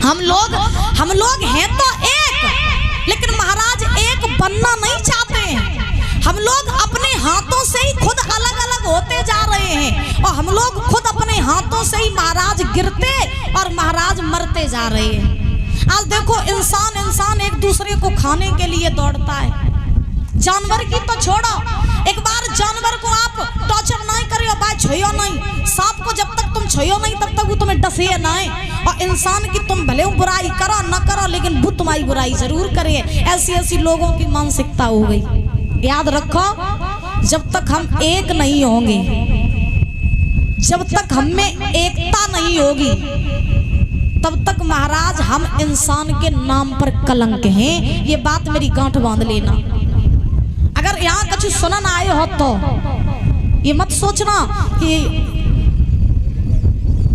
हम लोग हैं तो एक, लेकिन महाराज एक बनना नहीं चाहते हैं। हम लोग अपने हाथों से ही खुद अलग अलग होते जा रहे हैं और हम लोग खुद अपने हाथों से ही महाराज गिरते और महाराज मरते जा रहे हैं। आज देखो इंसान एक दूसरे को खाने के लिए दौड़ता है। जानवर की तो छोड़ो, एक बार जानवर को आप टॉर्चर नहीं करियो, भाई छुइयो नहीं। सांप को जब तक तुम छुइयो नहीं तब तक वो तुम्हें डसे नहीं। और इंसान की तुम भले बुराई करो न करो, लेकिन वो तुम्हारी बुराई जरूर करे। ऐसी लोगों की मानसिकता हो गई। याद रखो, जब तक हम एक नहीं होंगे, जब तक हम में एकता नहीं होगी, तब तक महाराज हम इंसान के नाम पर कलंक हैं। ये बात मेरी गांठ बांध लेना। अगर यहाँ कुछ सुनन आए हो तो ये मत सोचना कि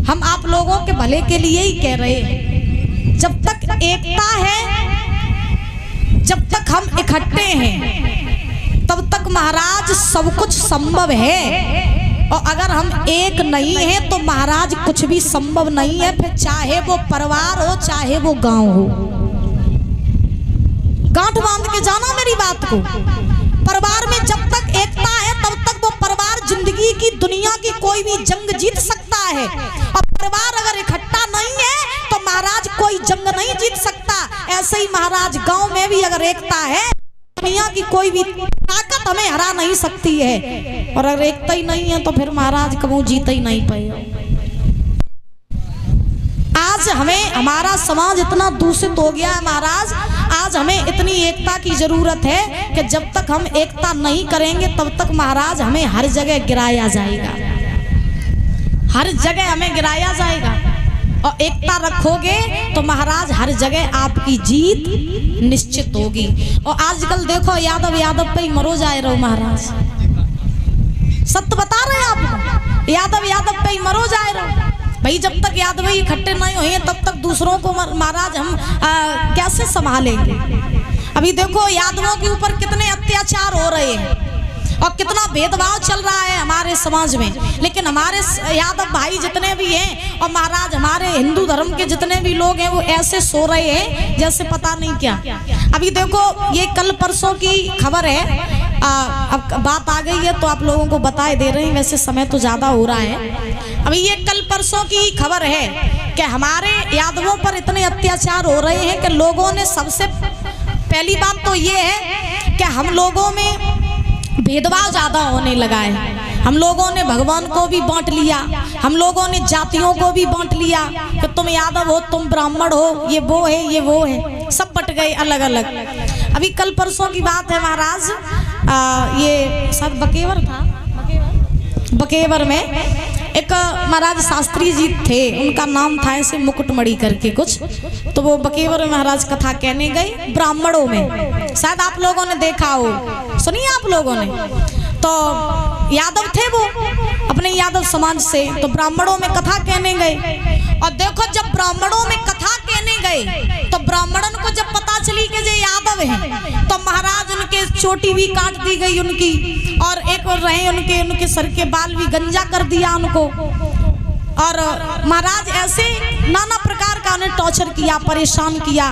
हम आप लोगों के भले के लिए ही कह रहे हैं। जब तक एकता है, जब तक हम इकट्ठे हैं, तब तक महाराज सब कुछ संभव है। और अगर हम एक नहीं हैं तो महाराज कुछ भी संभव नहीं है। फिर चाहे वो परिवार हो, चाहे वो गांव हो। गांठ बांध के जाना मेरी बात को। परिवार में जब तक एकता है तब तक वो परिवार जिंदगी की दुनिया की कोई भी जंग जीत सकता है। और परिवार अगर इकट्ठा नहीं है तो महाराज कोई जंग नहीं जीत सकता। ऐसे ही महाराज गांव में भी अगर एकता है, दुनिया की कोई भी ताकत हमें हरा नहीं सकती है। और अगर एकता ही नहीं है तो फिर महाराज कभी जीत ही नहीं पाएगा। आज हमें हमारा समाज इतना दूषित हो गया है महाराज। आज हमें इतनी एकता की जरूरत है कि जब तक हम एकता नहीं करेंगे तब तक महाराज हमें हर जगह गिराया जाएगा, हर जगह हमें गिराया जाएगा। और एकता रखोगे तो महाराज हर जगह आपकी जीत निश्चित होगी। और आजकल देखो यादव पे ही मरो जाए रहो महाराज। सत्य बता रहे हैं आप, यादव पे ही मरो जाए रहो भाई। जब तक यादव इकट्ठे नहीं हुए तब तक दूसरों को महाराज हम कैसे संभालेंगे। अभी देखो यादवों के ऊपर कितने अत्याचार हो रहे हैं और कितना भेदभाव चल रहा है हमारे समाज में। लेकिन हमारे यादव भाई जितने भी हैं और महाराज हमारे हिंदू धर्म के जितने भी लोग हैं वो ऐसे सो रहे हैं जैसे पता नहीं क्या। अभी देखो ये कल परसों की खबर है। अब बात आ गई है तो आप लोगों को बताए दे रहे हैं। वैसे समय तो ज्यादा हो रहा है। अभी ये कल परसों की खबर है कि हमारे यादवों पर इतने अत्याचार हो रहे हैं कि लोगों ने, सबसे पहली बात तो ये है कि हम लोगों में भेदभाव ज्यादा होने लगा है। हम लोगों ने भगवान को भी बांट लिया, हम लोगों ने जातियों को भी बांट लिया कि तुम यादव हो, तुम ब्राह्मण हो, ये वो है, ये वो है, सब बट गए अलग अलग। अभी कल परसों की बात है महाराज, ये सब बकेवर था, बकेवर में एक महाराज शास्त्री जी थे, उनका नाम था ऐसे मुकुटमणि करके कुछ। तो वो बकेवर में महाराज कथा कहने गए ब्राह्मणों में। शायद आप लोगों ने देखा हो, सुनिए आप लोगों ने। तो यादव थे वो, अपने यादव समाज से। तो ब्राह्मणों में कथा कहने गए। और देखो जब ब्राह्मणों में कथा कहने गए तो ब्राह्मणों को जब पता चली कि ये यादव हैं तो महाराज उनके चोटी भी काट दी गई उनकी, और एक रहे उनके सर के बाल भी गंजा कर दिया उनको। और महाराज ऐसे नाना प्रकार का उन्हें टॉर्चर किया, परेशान किया।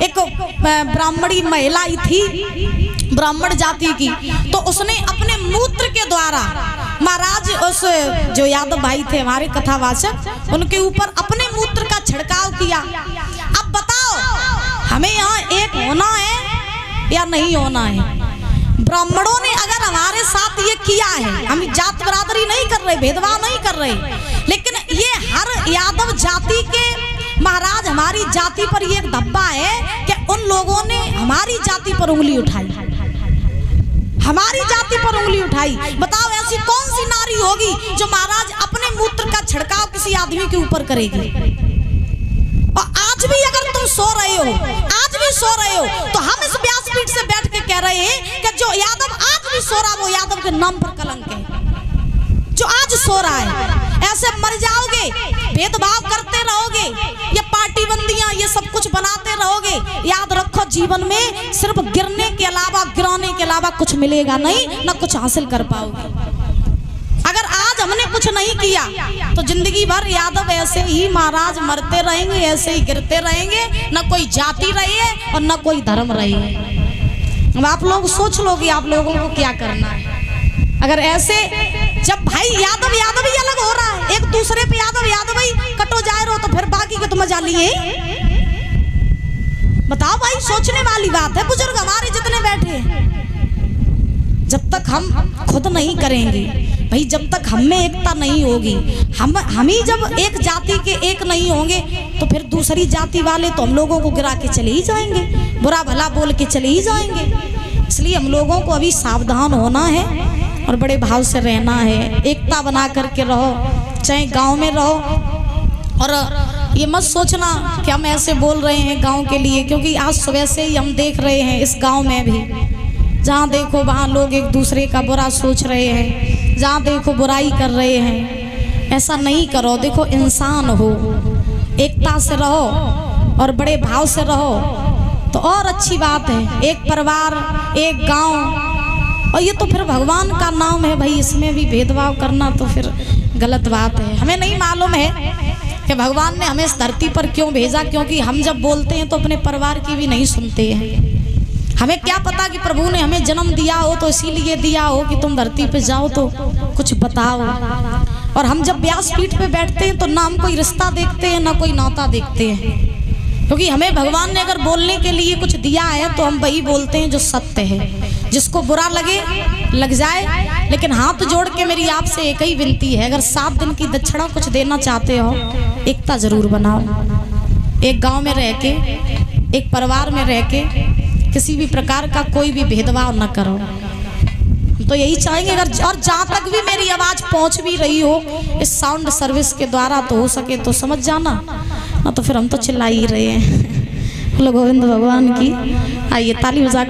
एक ब्राह्मणी महिला ही थी ब्राह्मण जाति की, तो उसने अपने मूत्र के द्वारा महाराज उस जो यादव भाई थे हमारे कथावाचक, उनके ऊपर अपने मूत्र का छिड़काव किया। अब बताओ हमें यहाँ एक होना है या नहीं होना है? ब्राह्मणों ने अगर हमारे साथ ये किया है, हम जात बरादरी नहीं कर रहे, भेदभाव नहीं कर रहे, लेकिन ये हर यादव जाति के महाराज हमारी जाति पर ये एक धब्बा है कि उन लोगों ने हमारी जाति पर उंगली उठाई, हमारी जाति पर उंगली उठाई। बताओ ऐसी कौन सी नारी होगी जो महाराज अपने मूत्र का छिड़काव किसी आदमी के ऊपर करेगी? और आज भी अगर तुम सो रहे हो, आज भी सो रहे हो, तो हम इस व्यासपीठ से बैठ के कह रहे हैं कि जो यादव आज भी सो रहा वो यादव के नाम पर कलंक है। जो आज सो रहा है, ऐसे मर जाओगे, भेदभाव करते रहोगे, ये पार्टी बंदियां ये सब कुछ बनाते रहोगे, याद रखो जीवन में सिर्फ गिरने के अलावा, गिराने के अलावा कुछ मिलेगा नहीं, ना कुछ हासिल कर पाओगे। अगर आज हमने कुछ नहीं किया तो जिंदगी भर यादव ऐसे ही महाराज मरते रहेंगे, ऐसे ही गिरते रहेंगे, न कोई जाति रही है और न कोई धर्म रही है। अब आप लोग सोच लो कि आप लोगों को क्या करना है। अगर ऐसे जब भाई यादव यादव ही अलग हो रहा है, एक दूसरे पे यादव यादव ही कटो जाए रहो, तो फिर बाकी के तो मजा लिए। बताओ भाई, सोचने वाली बात है। बुजुर्ग हमारे जितने बैठे हैं, जब तक हम खुद नहीं करेंगे भाई, जब तक हम में एकता नहीं होगी, हम ही जब एक जाति के एक नहीं होंगे तो फिर दूसरी जाति वाले तो हम लोगों को गिरा के चले ही जाएंगे, बुरा भला बोल के चले ही जाएंगे। इसलिए हम लोगों को अभी सावधान होना है और बड़े भाव से रहना है, एकता बना करके रहो, चाहे गांव में रहो। और ये मत सोचना कि हम ऐसे बोल रहे हैं गांव के लिए, क्योंकि आज सुबह से ही हम देख रहे हैं इस गांव में भी, जहाँ देखो वहाँ लोग एक दूसरे का बुरा सोच रहे हैं, जहाँ देखो बुराई कर रहे हैं। ऐसा नहीं करो, देखो इंसान हो, एकता से रहो और बड़े भाव से रहो तो और अच्छी बात है। एक परिवार, एक गांव, और ये तो फिर भगवान का नाम है भाई, इसमें भी भेदभाव करना तो फिर गलत बात है। हमें नहीं मालूम है कि भगवान ने हमें इस धरती पर क्यों भेजा, क्योंकि हम जब बोलते हैं तो अपने परिवार की भी नहीं सुनते हैं। हमें क्या पता कि प्रभु ने हमें जन्म दिया हो तो इसीलिए दिया हो कि तुम धरती पे जाओ तो कुछ बताओ। और हम जब व्यासपीठ पे बैठते हैं तो ना हम कोई रिश्ता देखते हैं ना कोई नाता देखते हैं, क्योंकि हमें भगवान ने अगर बोलने के लिए कुछ दिया है तो हम वही बोलते हैं जो सत्य है। जिसको बुरा लगे लग जाए, लेकिन हाथ जोड़ के मेरी आपसे एक ही विनती है, अगर 7 दिन की दक्षिणा कुछ देना चाहते हो, एकता जरूर बनाओ। एक गांव में रह के, एक परिवार में रह के किसी भी प्रकार का कोई भी भेदभाव न करो। तो यही चाहेंगे। अगर और जहाँ तक भी मेरी आवाज़ पहुँच भी रही हो इस साउंड सर्विस के द्वारा, तो हो सके तो समझ जाना, ना तो फिर हम तो चिल्ला ही रहे हैं। गोविंद भगवान की। आइए ताली बजा के